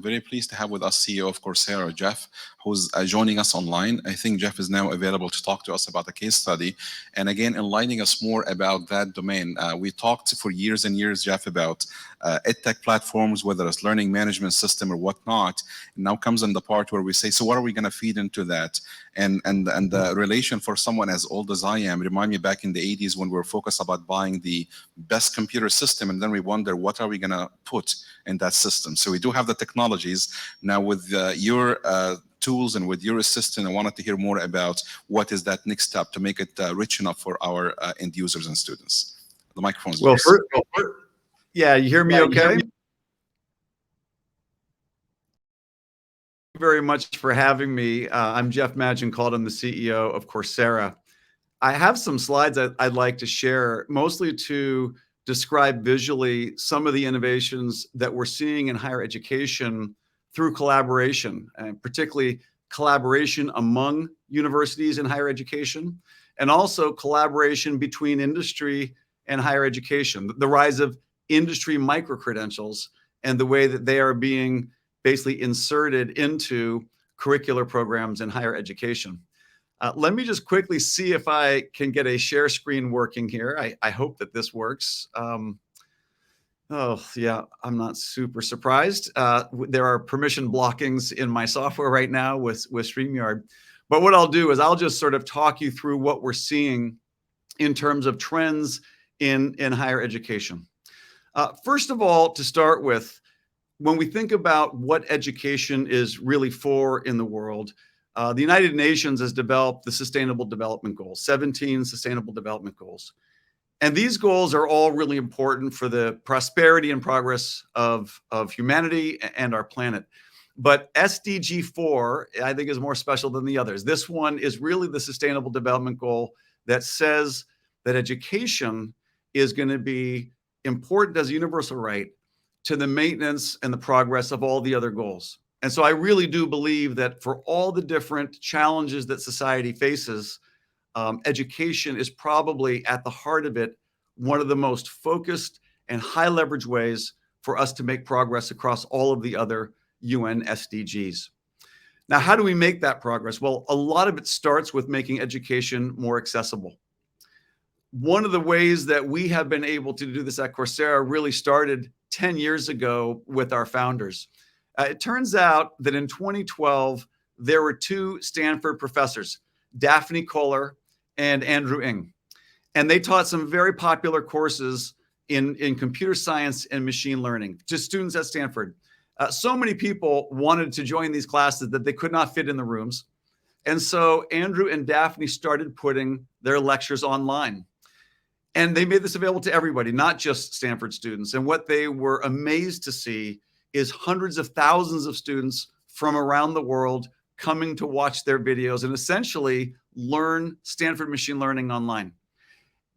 very pleased to have with us CEO of Coursera, Jeff, who's joining us online. I think Jeff is now available to talk to us about a case study and again, enlightening us more about that domain. We talked for years and years, Jeff, about edtech platforms, whether it's learning management system or whatnot. And now comes in the part where we say, so what are we going to feed into that? And the relation for someone as old as I am, remind me back in the 80s when we were focused about buying the best computer system, and then we wonder, what are we going to put in that system? So we do have the technologies. Now with your tools and with your assistant, I wanted to hear more about what is that next step to make it rich enough for our end users and students. The microphone's well, yeah, you hear me okay? Thank you very much for having me. I'm Jeff Maggioncalda. I'm the CEO of Coursera. I have some slides I'd like to share, mostly to describe visually some of the innovations that we're seeing in higher education through collaboration, and particularly collaboration among universities in higher education, and also collaboration between industry and higher education. The rise of industry micro-credentials and the way that they are being basically inserted into curricular programs in higher education. Let me just quickly see if I can get a share screen working here. I hope that this works. Oh, yeah, I'm not super surprised. There are permission blockings in my software right now with StreamYard. But what I'll do is I'll just sort of talk you through what we're seeing in terms of trends in higher education. First of all, to start with, when we think about what education is really for in the world, the United Nations has developed the Sustainable Development Goals, 17 Sustainable Development Goals. And these goals are all really important for the prosperity and progress of humanity and our planet. But SDG 4, I think, is more special than the others. This one is really the Sustainable Development Goal that says that education is going to be important as a universal right to the maintenance and the progress of all the other goals. And so I really do believe that for all the different challenges that society faces, education is probably at the heart of it, one of the most focused and high leverage ways for us to make progress across all of the other UN SDGs. Now, how do we make that progress? Well, a lot of it starts with making education more accessible. One of the ways that we have been able to do this at Coursera really started 10 years ago with our founders. It turns out that in 2012, there were two Stanford professors, Daphne Koller and Andrew Ng. And they taught some very popular courses in computer science and machine learning to students at Stanford. So many people wanted to join these classes that they could not fit in the rooms. And so Andrew and Daphne started putting their lectures online. And they made this available to everybody, not just Stanford students. And what they were amazed to see is hundreds of thousands of students from around the world coming to watch their videos and essentially learn Stanford machine learning online.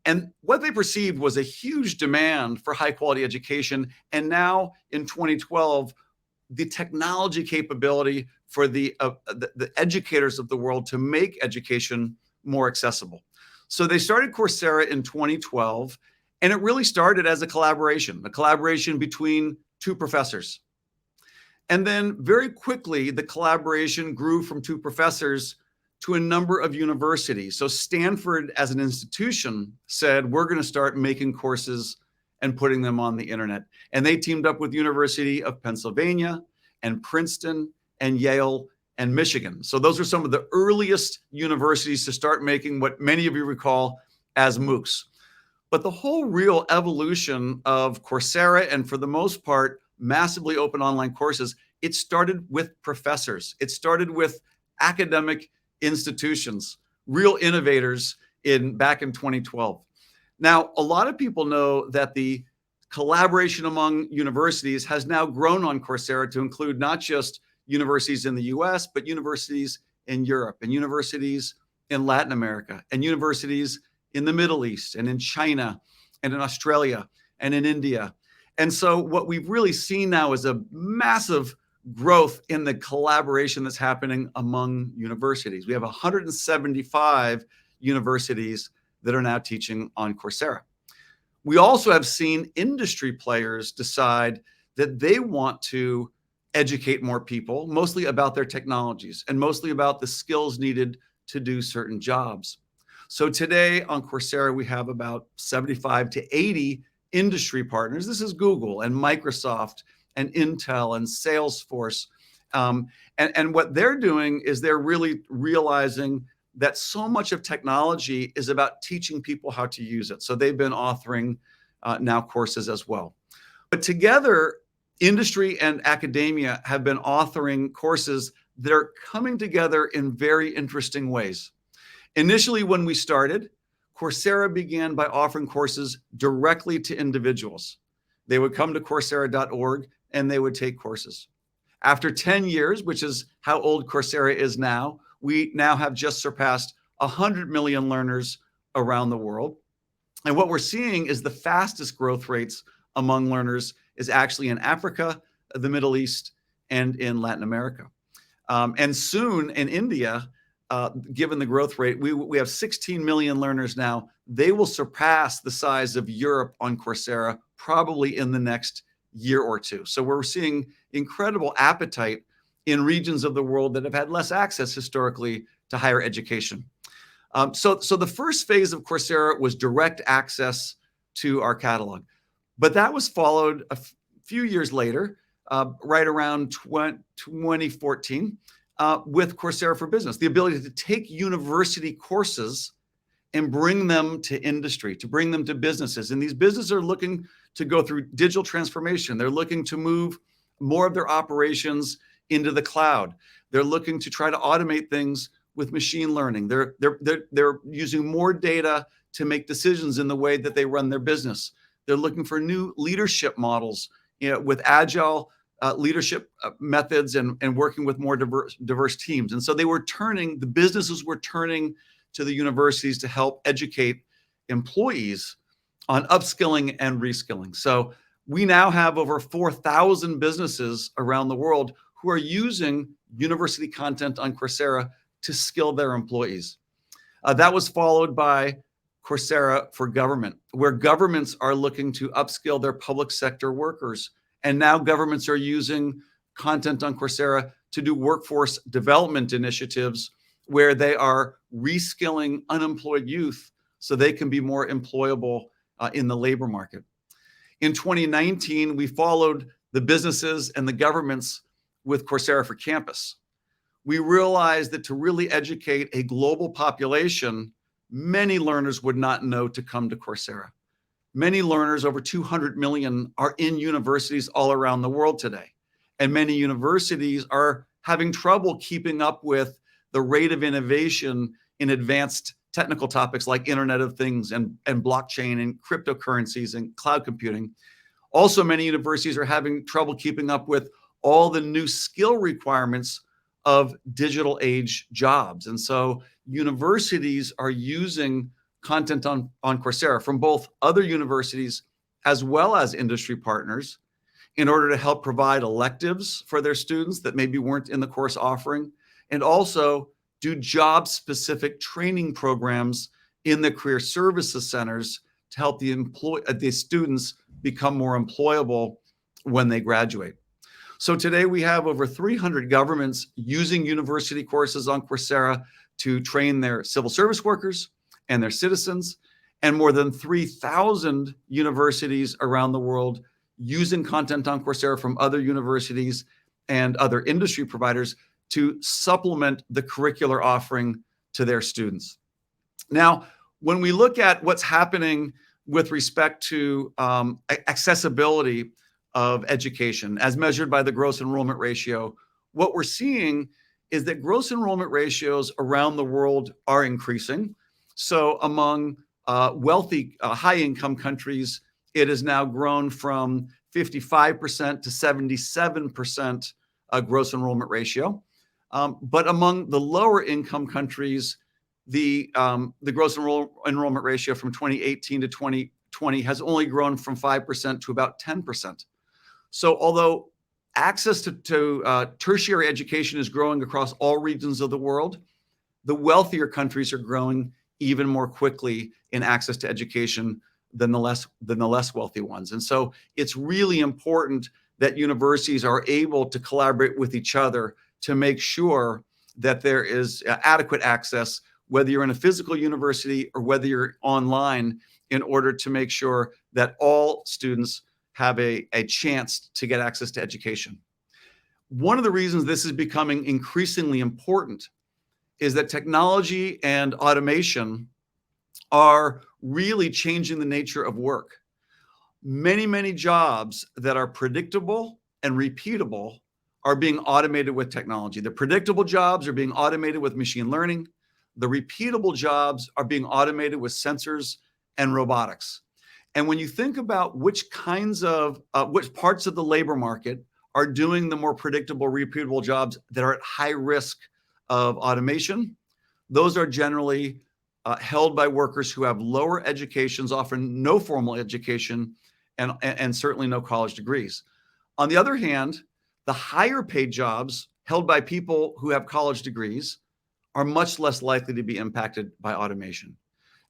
And what they perceived was a huge demand for high quality education. And now in 2012, the technology capability for the educators of the world to make education more accessible. So they started Coursera in 2012, and it really started as a collaboration between two professors. And then very quickly, the collaboration grew from two professors to a number of universities. So Stanford as an institution said, we're going to start making courses and putting them on the internet. And they teamed up with University of Pennsylvania and Princeton and Yale and Michigan. So those are some of the earliest universities to start making what many of you recall as MOOCs. But the whole real evolution of Coursera, and for the most part, massively open online courses, it started with professors. It started with academic institutions, real innovators back in 2012. Now, a lot of people know that the collaboration among universities has now grown on Coursera to include not just universities in the US, but universities in Europe and universities in Latin America and universities in the Middle East and in China and in Australia and in India. And so what we've really seen now is a massive growth in the collaboration that's happening among universities. We have 175 universities that are now teaching on Coursera. We also have seen industry players decide that they want to educate more people, mostly about their technologies and mostly about the skills needed to do certain jobs. So today on Coursera, we have about 75 to 80 industry partners. This is Google and Microsoft and Intel and Salesforce. And what they're doing is they're really realizing that so much of technology is about teaching people how to use it. So they've been authoring now courses as well. But together, industry and academia have been authoring courses that are coming together in very interesting ways. Initially, when we started, Coursera began by offering courses directly to individuals. They would come to Coursera.org and they would take courses. After 10 years, which is how old Coursera is now, we now have just surpassed 100 million learners around the world. And what we're seeing is the fastest growth rates among learners is actually in Africa, the Middle East, and in Latin America. And soon in India, given the growth rate, we have 16 million learners now. They will surpass the size of Europe on Coursera probably in the next year or two. So we're seeing incredible appetite in regions of the world that have had less access historically to higher education. So the first phase of Coursera was direct access to our catalog. But that was followed a few years later, right around 2014, with Coursera for Business, the ability to take university courses and bring them to industry, to bring them to businesses. And these businesses are looking to go through digital transformation. They're looking to move more of their operations into the cloud. They're looking to try to automate things with machine learning. They're using more data to make decisions in the way that they run their business. They're looking for new leadership models, with agile leadership methods and working with more diverse teams. And so the businesses were turning to the universities to help educate employees on upskilling and reskilling. So we now have over 4,000 businesses around the world who are using university content on Coursera to skill their employees. That was followed by Coursera for Government, where governments are looking to upskill their public sector workers. And now governments are using content on Coursera to do workforce development initiatives where they are reskilling unemployed youth so they can be more employable in the labor market. In 2019, we followed the businesses and the governments with Coursera for Campus. We realized that to really educate a global population, many learners would not know to come to Coursera. Many learners, over 200 million, are in universities all around the world today. And many universities are having trouble keeping up with the rate of innovation in advanced technical topics like Internet of Things and blockchain and cryptocurrencies and cloud computing. Also, many universities are having trouble keeping up with all the new skill requirements of digital age jobs. And so universities are using content on Coursera from both other universities as well as industry partners in order to help provide electives for their students that maybe weren't in the course offering, and also do job-specific training programs in the career services centers to help the students become more employable when they graduate. So today we have over 300 governments using university courses on Coursera to train their civil service workers and their citizens, and more than 3,000 universities around the world using content on Coursera from other universities and other industry providers to supplement the curricular offering to their students. Now, when we look at what's happening with respect to accessibility of education as measured by the gross enrollment ratio, what we're seeing is that gross enrollment ratios around the world are increasing. So among wealthy, high-income countries, it has now grown from 55% to 77% gross enrollment ratio. But among the lower income countries, the gross enrollment ratio from 2018 to 2020 has only grown from 5% to about 10%. So although access to tertiary education is growing across all regions of the world, the wealthier countries are growing even more quickly in access to education than the less wealthy ones. And so it's really important that universities are able to collaborate with each other to make sure that there is adequate access, whether you're in a physical university or whether you're online, in order to make sure that all students have a chance to get access to education. One of the reasons this is becoming increasingly important is that technology and automation are really changing the nature of work. Many, many jobs that are predictable and repeatable are being automated with technology. The predictable jobs are being automated with machine learning. The repeatable jobs are being automated with sensors and robotics. And when you think about which parts of the labor market are doing the more predictable, repeatable jobs that are at high risk of automation, those are generally held by workers who have lower educations, often no formal education, and certainly no college degrees. On the other hand, the higher paid jobs held by people who have college degrees are much less likely to be impacted by automation.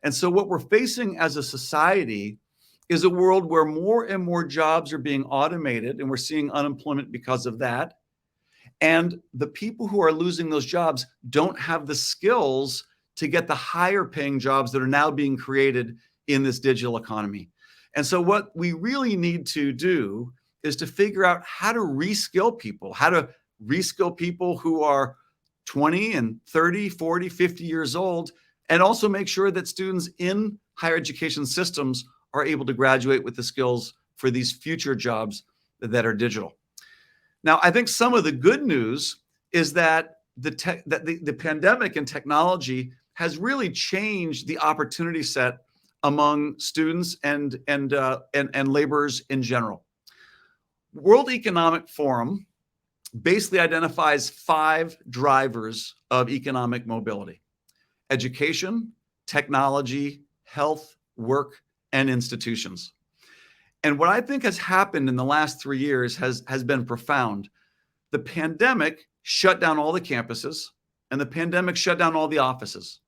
And so what we're facing as a society is a world where more and more jobs are being automated, and we're seeing unemployment because of that. And the people who are losing those jobs don't have the skills to get the higher paying jobs that are now being created in this digital economy. And so what we really need to do is to figure out how to reskill people who are 20 and 30, 40, 50 years old, and also make sure that students in higher education systems are able to graduate with the skills for these future jobs that are digital. Now, I think some of the good news is that the pandemic and technology has really changed the opportunity set among students and laborers in general. World Economic Forum basically identifies 5 drivers of economic mobility: education, technology, health, work, and institutions. And what I think has happened in the last 3 years has been profound. The pandemic shut down all the campuses, and the pandemic shut down all the offices.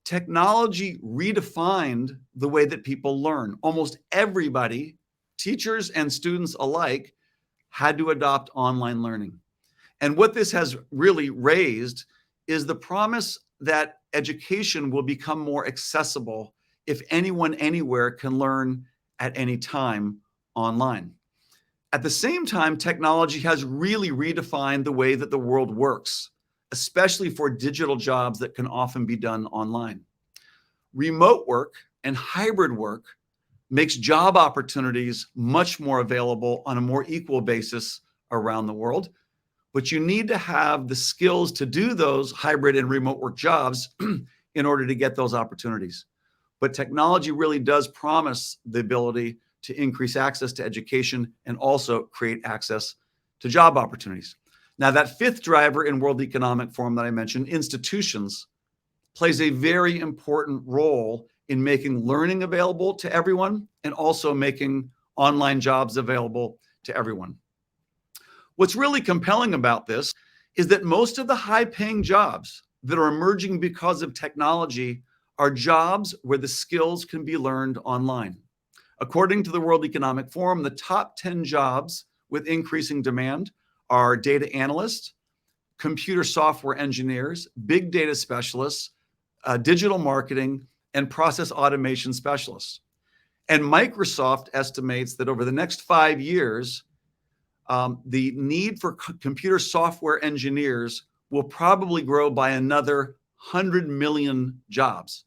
Technology redefined the way that people learn. Almost everybody, teachers and students alike, had to adopt online learning. And what this has really raised is the promise that education will become more accessible if anyone anywhere can learn at any time online. At the same time, technology has really redefined the way that the world works, especially for digital jobs that can often be done online. Remote work and hybrid work makes job opportunities much more available on a more equal basis around the world. But you need to have the skills to do those hybrid and remote work jobs in order to get those opportunities. But technology really does promise the ability to increase access to education and also create access to job opportunities. Now, that 5th driver in World Economic Forum that I mentioned, institutions, plays a very important role in making learning available to everyone and also making online jobs available to everyone. What's really compelling about this is that most of the high-paying jobs that are emerging because of technology are jobs where the skills can be learned online. According to the World Economic Forum, the top 10 jobs with increasing demand are data analysts, computer software engineers, big data specialists, digital marketing, and process automation specialists. And Microsoft estimates that over the next 5 years, the need for computer software engineers will probably grow by another 100 million jobs.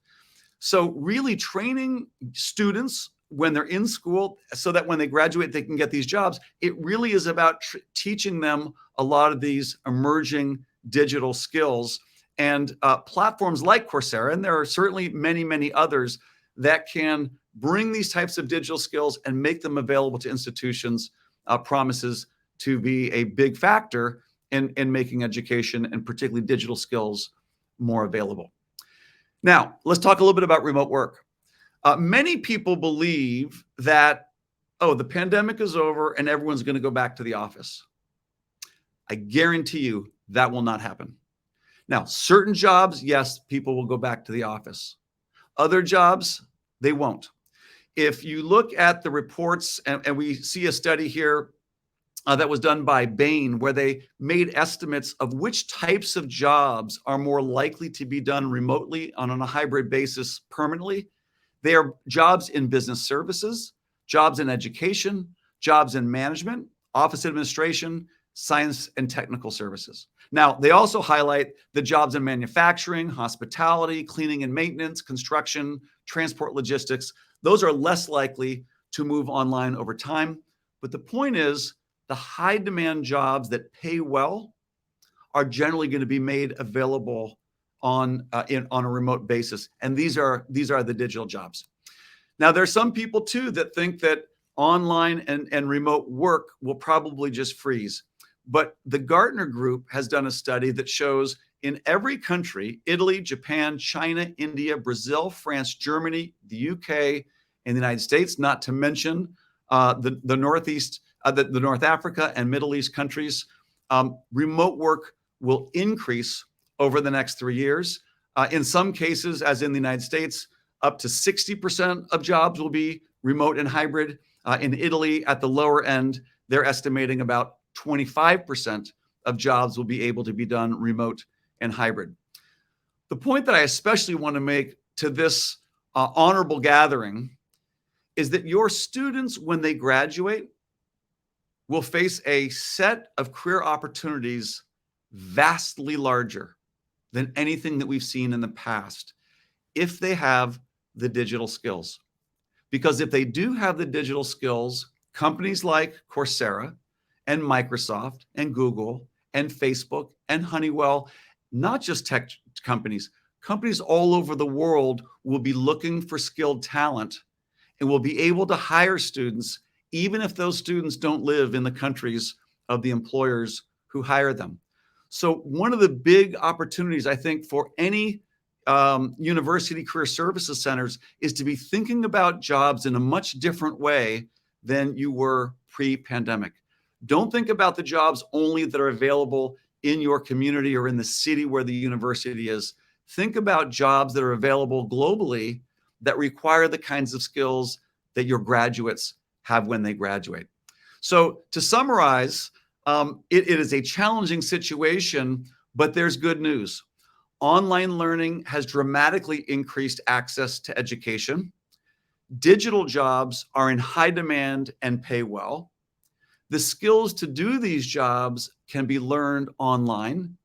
So really training students when they're in school so that when they graduate, they can get these jobs. It really is about teaching them a lot of these emerging digital skills, and platforms like Coursera, and there are certainly many, many others that can bring these types of digital skills and make them available to institutions, promises to be a big factor in making education and particularly digital skills more available. Now, let's talk a little bit about remote work. Many people believe that, the pandemic is over and everyone's going to go back to the office. I guarantee you that will not happen. Now, certain jobs, yes, people will go back to the office. Other jobs, they won't. If you look at the reports, and we see a study here that was done by Bain, where they made estimates of which types of jobs are more likely to be done remotely on a hybrid basis permanently. They are jobs in business services, jobs in education, jobs in management, office administration, science and technical services. Now, they also highlight the jobs in manufacturing, hospitality, cleaning and maintenance, construction, transport logistics. Those are less likely to move online over time. But the point is, the high demand jobs that pay well are generally going to be made available on a remote basis. And these are the digital jobs. Now, there are some people too that think that online and remote work will probably just freeze. But the Gartner Group has done a study that shows in every country, Italy, Japan, China, India, Brazil, France, Germany, the UK, and the United States, not to mention the Northeast, the North Africa and Middle East countries, remote work will increase over the next 3 years. In some cases, as in the United States, up to 60% of jobs will be remote and hybrid. In Italy, at the lower end, they're estimating about 25% of jobs will be able to be done remote and hybrid. The point that I especially want to make to this honorable gathering is that your students, when they graduate, will face a set of career opportunities vastly larger than anything that we've seen in the past if they have the digital skills. Because if they do have the digital skills, companies like Coursera and Microsoft and Google and Facebook and Honeywell, not just tech companies, companies all over the world will be looking for skilled talent and will be able to hire students even if those students don't live in the countries of the employers who hire them. So one of the big opportunities, I think, for any university career services centers is to be thinking about jobs in a much different way than you were pre-pandemic. Don't think about the jobs only that are available in your community or in the city where the university is. Think about jobs that are available globally that require the kinds of skills that your graduates have when they graduate. So to summarize, it is a challenging situation, but there's good news. Online learning has dramatically increased access to education. Digital jobs are in high demand and pay well. The skills to do these jobs can be learned online,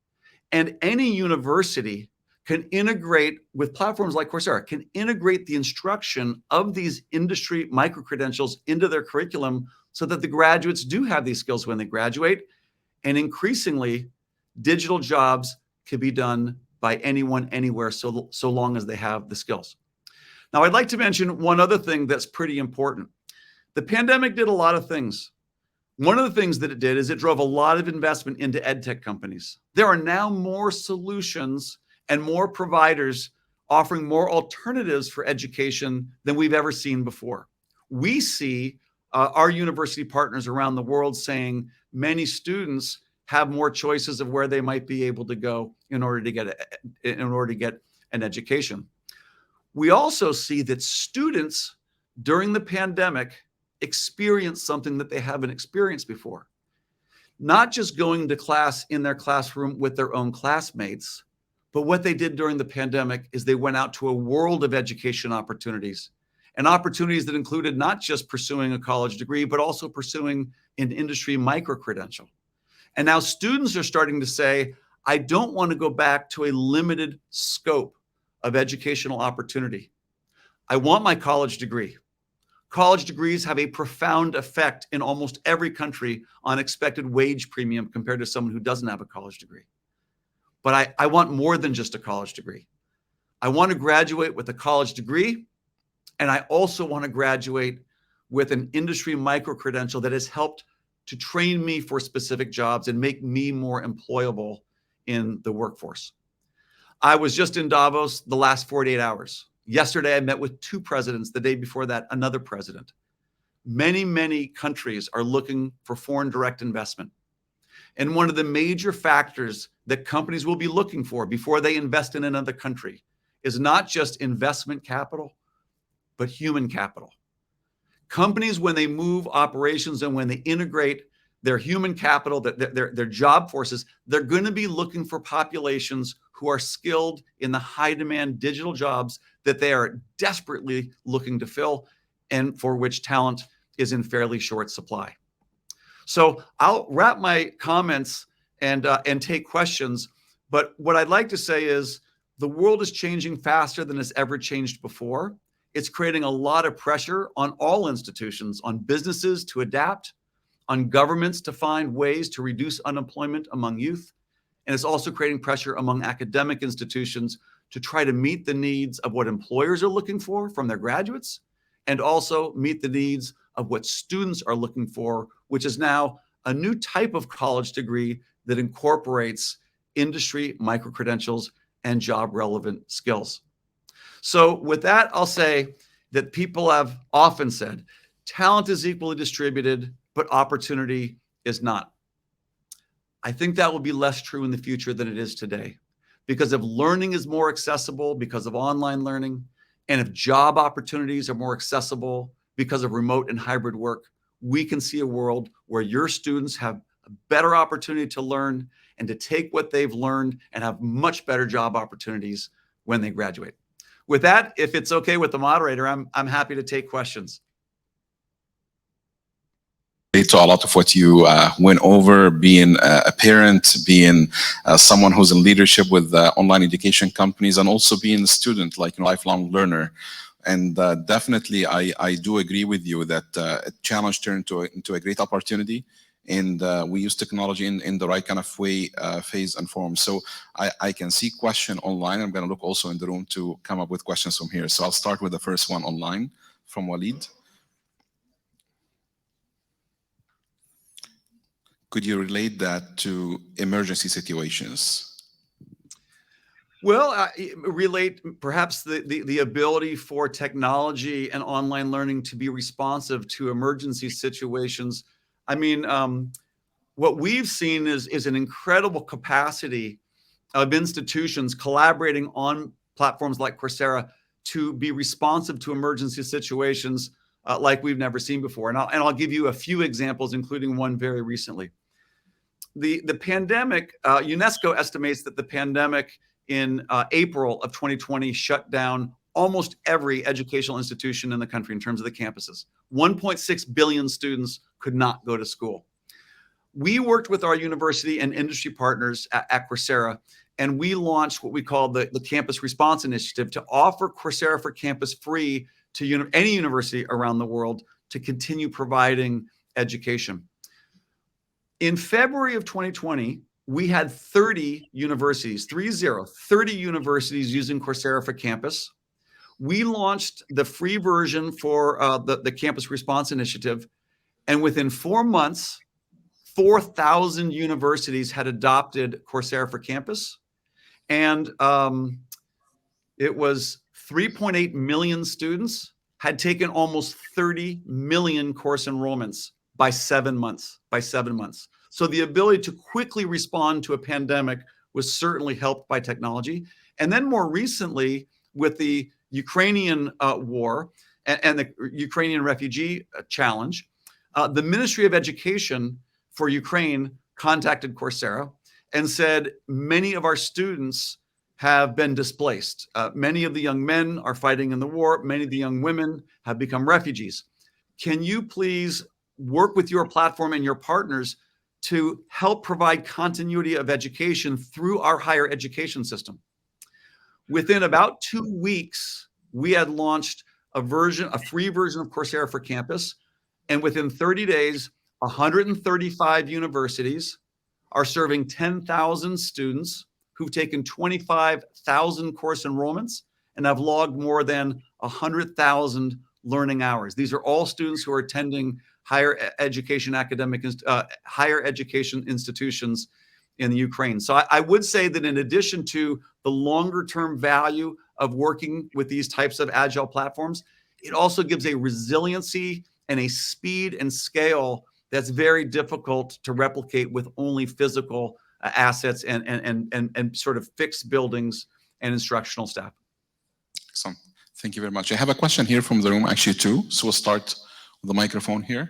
and any university can integrate with platforms like Coursera, can integrate the instruction of these industry micro-credentials into their curriculum so that the graduates do have these skills when they graduate. And increasingly, digital jobs can be done by anyone, anywhere, so long as they have the skills. Now, I'd like to mention one other thing that's pretty important. The pandemic did a lot of things. One of the things that it did is it drove a lot of investment into edtech companies. There are now more solutions and more providers offering more alternatives for education than we've ever seen before. We see our university partners around the world saying many students have more choices of where they might be able to go in order to get an education. We also see that students during the pandemic experience something that they haven't experienced before. Not just going to class in their classroom with their own classmates, but what they did during the pandemic is they went out to a world of education opportunities, and opportunities that included not just pursuing a college degree, but also pursuing an industry micro-credential. And now students are starting to say, I don't want to go back to a limited scope of educational opportunity. I want my college degree. College degrees have a profound effect in almost every country on expected wage premium compared to someone who doesn't have a college degree. But I want more than just a college degree. I want to graduate with a college degree, and I also want to graduate with an industry micro-credential that has helped to train me for specific jobs and make me more employable in the workforce. I was just in Davos the last 48 hours. Yesterday, I met with 2 presidents. The day before that, another president. Many, many countries are looking for foreign direct investment. And one of the major factors that companies will be looking for before they invest in another country is not just investment capital, but human capital. Companies, when they move operations and when they integrate their human capital, their job forces, they're going to be looking for populations who are skilled in the high demand digital jobs that they are desperately looking to fill and for which talent is in fairly short supply. So I'll wrap my comments and take questions. But what I'd like to say is the world is changing faster than it's ever changed before. It's creating a lot of pressure on all institutions, on businesses to adapt, on governments to find ways to reduce unemployment among youth. And it's also creating pressure among academic institutions to try to meet the needs of what employers are looking for from their graduates, and also meet the needs of what students are looking for, which is now a new type of college degree that incorporates industry micro-credentials and job-relevant skills. So with that, I'll say that people have often said, talent is equally distributed, but opportunity is not. I think that will be less true in the future than it is today, because if learning is more accessible because of online learning, and if job opportunities are more accessible because of remote and hybrid work, we can see a world where your students have a better opportunity to learn and to take what they've learned and have much better job opportunities when they graduate. With that, if it's okay with the moderator, I'm happy to take questions. To a lot of what you went over, being a parent, being someone who's in leadership with online education companies, and also being a student, like a lifelong learner. And definitely, I do agree with you that a challenge turned into a great opportunity, and we use technology in the right kind of way, phase and form. So I can see question online. I'm going to look also in the room to come up with questions from here. So I'll start with the first one online from Walid. Could you relate that to emergency situations? Well, relate perhaps the ability for technology and online learning to be responsive to emergency situations. I mean, what we've seen is an incredible capacity of institutions collaborating on platforms like Coursera to be responsive to emergency situations like we've never seen before. And I'll give you a few examples, including one very recently. The pandemic, UNESCO estimates that the pandemic in April of 2020 shut down almost every educational institution in the country in terms of the campuses. 1.6 billion students could not go to school. We worked with our university and industry partners at Coursera, and we launched what we call the Campus Response Initiative to offer Coursera for Campus free to any university around the world to continue providing education. In February of 2020, we had 30 universities, 30 universities using Coursera for Campus. We launched the free version for the Campus Response Initiative, and within 4 months, 4,000 universities had adopted Coursera for Campus, and it was 3.8 million students had taken almost 30 million course enrollments by 7 months. So the ability to quickly respond to a pandemic was certainly helped by technology. And then more recently, with the Ukrainian war and the Ukrainian refugee challenge, the Ministry of Education for Ukraine contacted Coursera and said, many of our students have been displaced. Many of the young men are fighting in the war. Many of the young women have become refugees. Can you please work with your platform and your partners to help provide continuity of education through our higher education system? Within about 2 weeks, we had launched a free version of Coursera for Campus. And within 30 days, 135 universities are serving 10,000 students who've taken 25,000 course enrollments and have logged more than 100,000 learning hours. These are all students who are attending higher education institutions in the Ukraine. So I would say that in addition to the longer term value of working with these types of agile platforms, it also gives a resiliency and a speed and scale that's very difficult to replicate with only physical assets and sort of fixed buildings and instructional staff. Excellent. Thank you very much. I have a question here from the room actually too. So we'll start with the microphone here.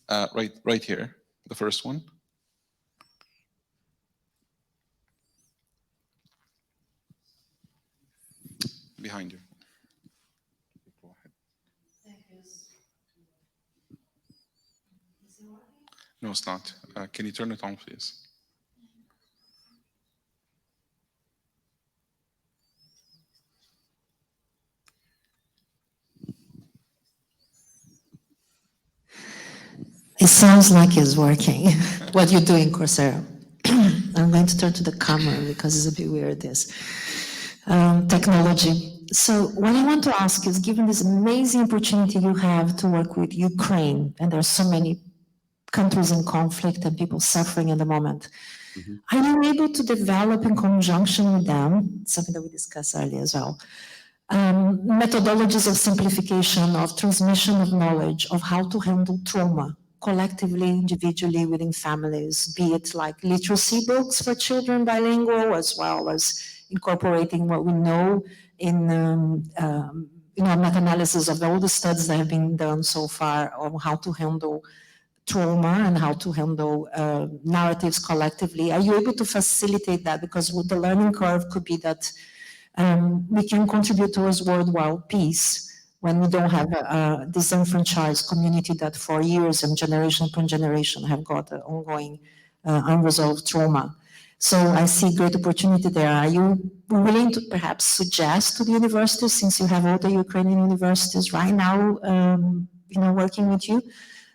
Right here, the first one. Behind you. No, it's not. Can you turn it on, please? It sounds like it's working, what you do in Coursera. I'm going to turn to the camera because it's a bit weird, this technology. So what I want to ask is, given this amazing opportunity you have to work with Ukraine, and there are so many countries in conflict and people suffering at the moment, are you able to develop in conjunction with them, something that we discussed earlier as well, methodologies of simplification, of transmission of knowledge, of how to handle trauma collectively, individually, within families, be it like literacy books for children bilingual, as well as incorporating what we know in meta-analysis of all the studies that have been done so far on how to handle trauma and how to handle narratives collectively. Are you able to facilitate that? Because the learning curve could be that we can contribute towards worldwide peace when we don't have a disenfranchised community that for years and generation upon generation have got ongoing unresolved trauma. So I see great opportunity there. Are you willing to perhaps suggest to the universities, since you have all the Ukrainian universities right now, working with you,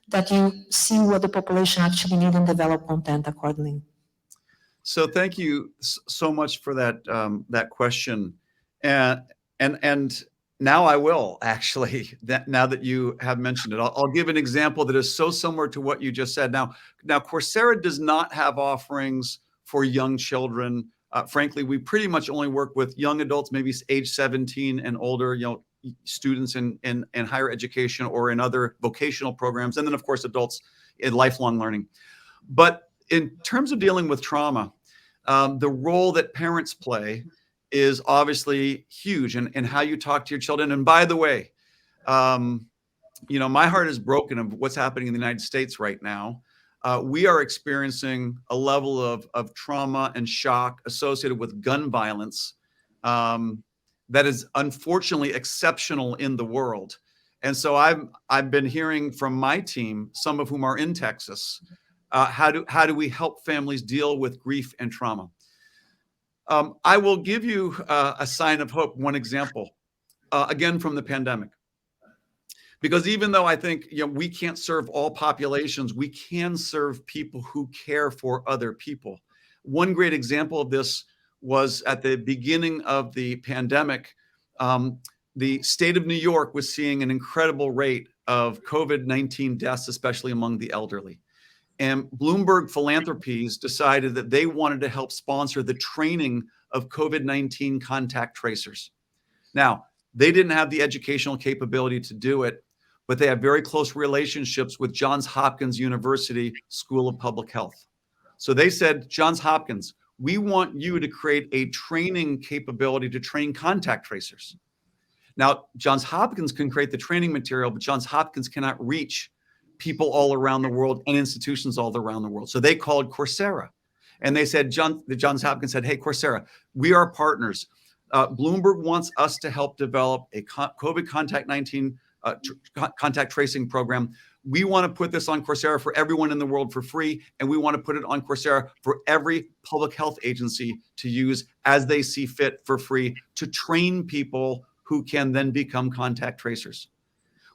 that you see what the population actually need and develop content accordingly? So thank you so much for that question, and now I will actually, now that you have mentioned it, I'll give an example that is so similar to what you just said. Now Coursera does not have offerings for young children. Frankly, we pretty much only work with young adults, maybe age 17 and older, students in higher education or in other vocational programs, and then of course adults in lifelong learning. But in terms of dealing with trauma, the role that parents play is obviously huge in how you talk to your children. And by the way, my heart is broken of what's happening in the United States right now. We are experiencing a level of trauma and shock associated with gun violence that is unfortunately exceptional in the world. And so I've been hearing from my team, some of whom are in Texas, how do we help families deal with grief and trauma? I will give you a sign of hope, one example, again from the pandemic. Because even though I think we can't serve all populations, we can serve people who care for other people. One great example of this was at the beginning of the pandemic. The state of New York was seeing an incredible rate of COVID-19 deaths, especially among the elderly. And Bloomberg Philanthropies decided that they wanted to help sponsor the training of COVID-19 contact tracers. Now, they didn't have the educational capability to do it, but they have very close relationships with Johns Hopkins University School of Public Health. So they said, Johns Hopkins, we want you to create a training capability to train contact tracers. Now, Johns Hopkins can create the training material, but Johns Hopkins cannot reach people all around the world and institutions all around the world. So they called Coursera, and they said, Johns Hopkins said, hey, Coursera, we are partners. Bloomberg wants us to help develop a COVID contact tracing program. We want to put this on Coursera for everyone in the world for free, and we want to put it on Coursera for every public health agency to use as they see fit for free to train people who can then become contact tracers.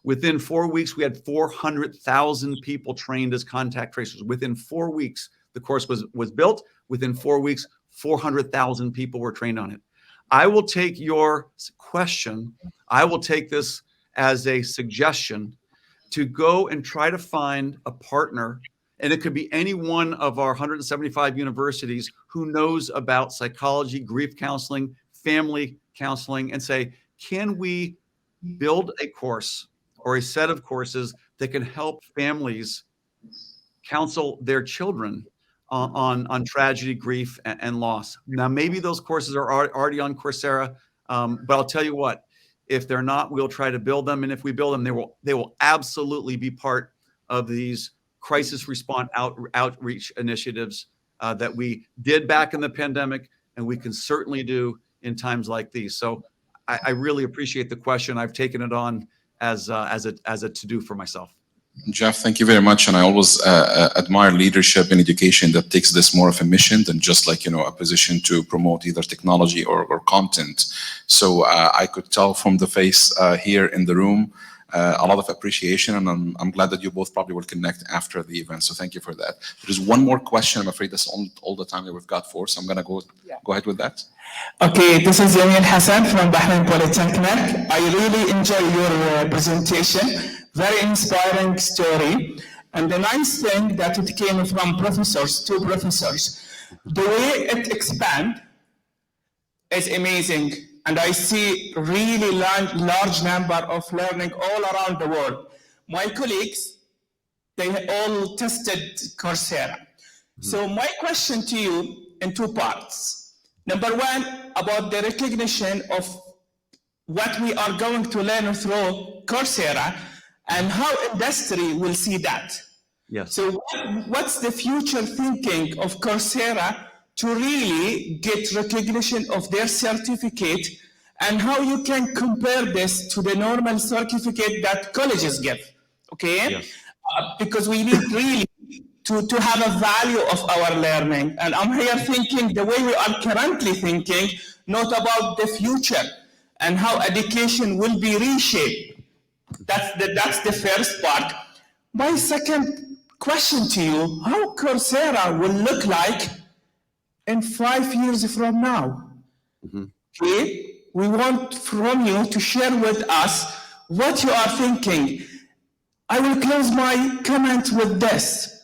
Within 4 weeks, we had 400,000 people trained as contact tracers. Within 4 weeks, the course was built. Within 4 weeks, 400,000 people were trained on it. I will take your question. I will take this as a suggestion to go and try to find a partner, and it could be any one of our 175 universities who knows about psychology, grief counseling, family counseling, and say, can we build a course or a set of courses that can help families counsel their children on tragedy, grief, and loss? Now, maybe those courses are already on Coursera, but I'll tell you what, if they're not, we'll try to build them. And if we build them, they will absolutely be part of these crisis response outreach initiatives that we did back in the pandemic, and we can certainly do in times like these. So I really appreciate the question. I've taken it on as a to-do for myself. Jeff, thank you very much. And I always admire leadership in education that takes this more of a mission than just like, a position to promote either technology or content. So I could tell from the face here in the room, a lot of appreciation, and I'm glad that you both probably will connect after the event. So thank you for that. There's one more question. I'm afraid that's all the time that we've got for, so I'm gonna go ahead with that. Okay, this is Yamin Hassan from Bahrain Polytechnic. I really enjoy your presentation. Very inspiring story. And the nice thing that it came from professors, two professors. The way it expands is amazing. And I see really large number of learning all around the world. My colleagues, they all tested Coursera. So my question to you in two parts. Number one, about the recognition of what we are going to learn through Coursera and how industry will see that. Yes. So what's the future thinking of Coursera to really get recognition of their certificate, and how you can compare this to the normal certificate that colleges give, okay? Yes. Because we need really to have a value of our learning. And I'm here thinking the way we are currently thinking, not about the future and how education will be reshaped. That's the first part. My second question to you, how Coursera will look like in 5 years from now? Okay? We want from you to share with us what you are thinking. I will close my comment with this.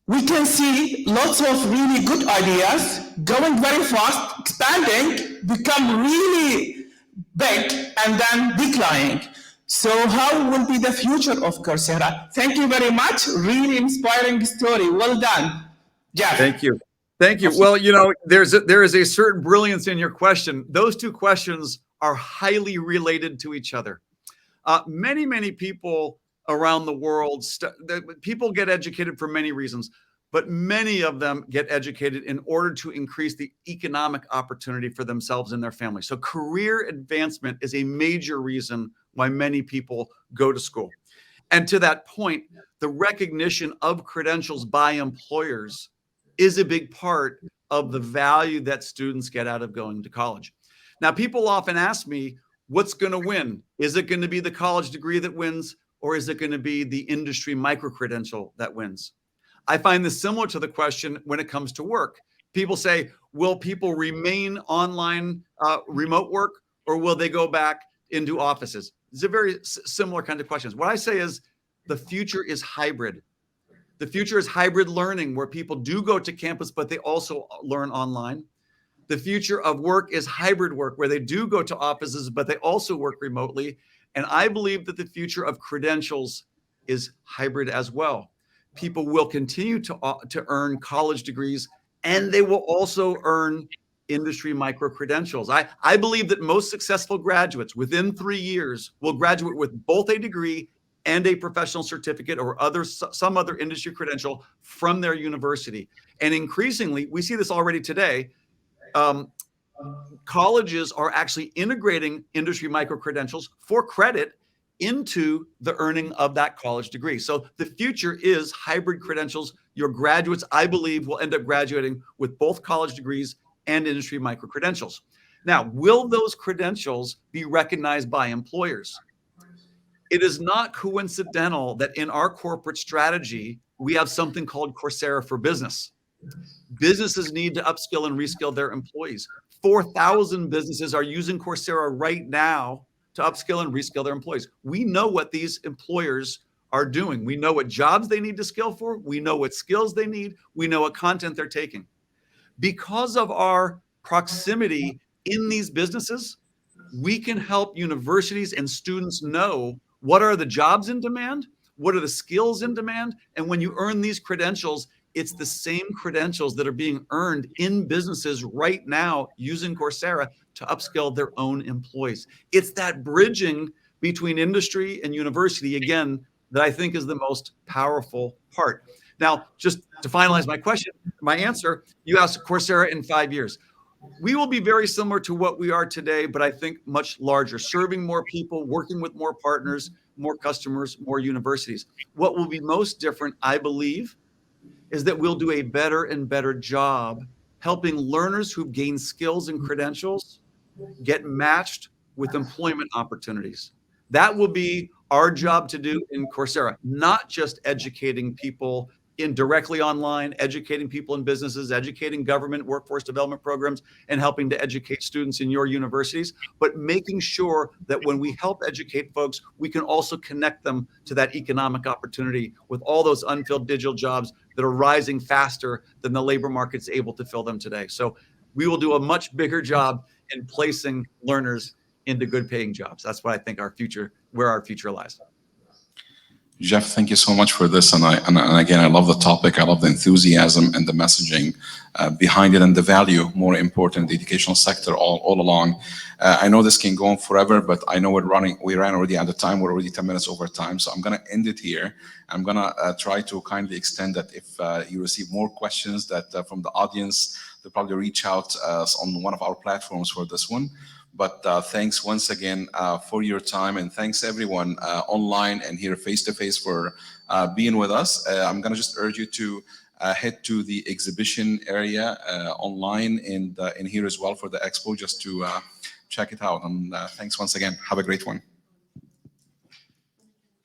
We can see lots of really good ideas going very fast, expanding, become really big, and then declining. So how will be the future of Coursera? Thank you very much. Really inspiring story. Well done, Jeff. Thank you. Thank you. Well, there is a certain brilliance in your question. Those two questions are highly related to each other. Many people around the world, people get educated for many reasons, but many of them get educated in order to increase the economic opportunity for themselves and their family. So career advancement is a major reason why many people go to school. And to that point, the recognition of credentials by employers is a big part of the value that students get out of going to college. Now, people often ask me, what's going to win? Is it going to be the college degree that wins, or is it going to be the industry micro-credential that wins? I find this similar to the question when it comes to work. People say, will people remain online remote work, or will they go back into offices? It's a very similar kind of questions. What I say is the future is hybrid. The future is hybrid learning, where people do go to campus, but they also learn online. The future of work is hybrid work, where they do go to offices, but they also work remotely. And I believe that the future of credentials is hybrid as well. People will continue to earn college degrees, and they will also earn industry micro-credentials. I believe that most successful graduates within 3 years will graduate with both a degree and a professional certificate or some other industry credential from their university. And increasingly, we see this already today, colleges are actually integrating industry micro-credentials for credit into the earning of that college degree. So the future is hybrid credentials. Your graduates, I believe, will end up graduating with both college degrees and industry micro-credentials. Now, will those credentials be recognized by employers? It is not coincidental that in our corporate strategy, we have something called Coursera for Business. Businesses need to upskill and reskill their employees. 4,000 businesses are using Coursera right now to upskill and reskill their employees. We know what these employers are doing. We know what jobs they need to skill for. We know what skills they need. We know what content they're taking. Because of our proximity in these businesses, we can help universities and students know what are the jobs in demand, what are the skills in demand, and when you earn these credentials, it's the same credentials that are being earned in businesses right now using Coursera to upskill their own employees. It's that bridging between industry and university, again, that I think is the most powerful part. Now, just to finalize my answer, you asked Coursera in 5 years. We will be very similar to what we are today, but I think much larger, serving more people, working with more partners, more customers, more universities. What will be most different, I believe, is that we'll do a better and better job helping learners who've gained skills and credentials get matched with employment opportunities. That will be our job to do in Coursera, not just educating people in directly online, educating people in businesses, educating government workforce development programs, and helping to educate students in your universities, but making sure that when we help educate folks, we can also connect them to that economic opportunity with all those unfilled digital jobs that are rising faster than the labor market's able to fill them today. So we will do a much bigger job in placing learners into good paying jobs. That's what I think where our future lies. Jeff, thank you so much for this. And again, I love the topic. I love the enthusiasm and the messaging behind it, and the value, more important, the educational sector all along. I know this can go on forever, but I know we ran already out of time. We're already 10 minutes over time. So I'm going to end it here. I'm going to try to kindly extend that if you receive more questions that from the audience, they'll probably reach out on one of our platforms for this one. But thanks once again for your time, and thanks everyone online and here face-to-face for being with us. I'm gonna just urge you to head to the exhibition area online and in here as well for the expo, just to check it out. And thanks once again. Have a great one.